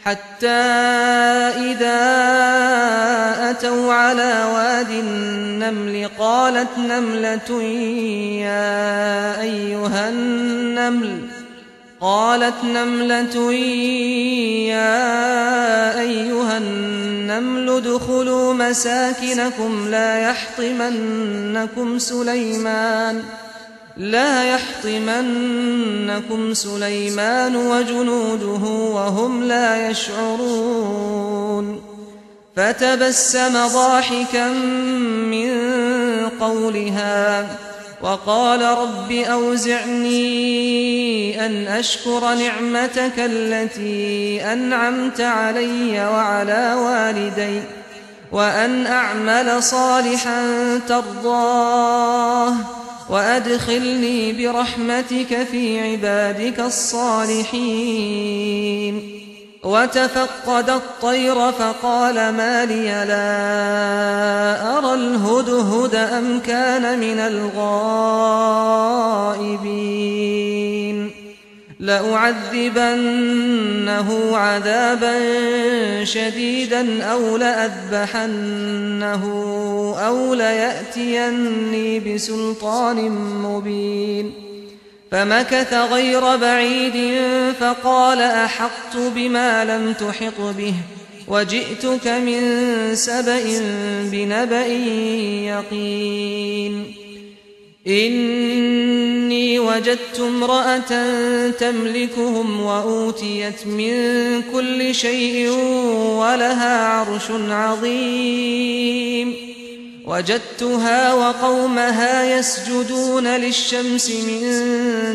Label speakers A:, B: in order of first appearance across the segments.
A: حتى إذا أتوا على واد النمل قالت نملة يا أيها النمل ادخلوا مساكنكم لا يحطمنكم سليمان وجنوده وهم لا يشعرون. فتبسم ضاحكا من قولها وقال رب أوزعني أن أشكر نعمتك التي أنعمت علي وعلى والدي وأن أعمل صالحا ترضاه وأدخلني برحمتك في عبادك الصالحين. وتفقد الطير فقال ما لي لا أرى الهدهد أم كان من الغائبين لأعذبنه عذابا شديدا أو لأذبحنه أو ليأتيني بسلطان مبين. فمكث غير بعيد فقال أحطت بما لم تحط به وجئتك من سبأ بنبأ يقين. إني وجدت امرأة تملكهم وأوتيت من كل شيء ولها عرش عظيم. وجدتها وقومها يسجدون للشمس من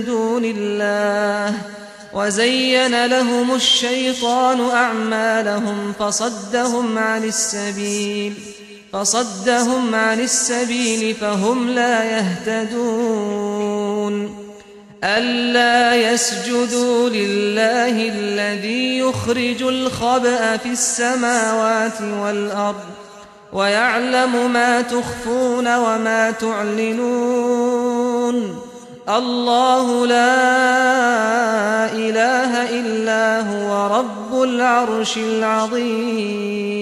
A: دون الله وزين لهم الشيطان أعمالهم فصدهم عن السبيل فهم لا يهتدون. ألا يسجدوا لله الذي يخرج الخبأ في السماوات والأرض ويعلم ما تخفون وما تعلنون. الله لا إله إلا هو رب العرش العظيم.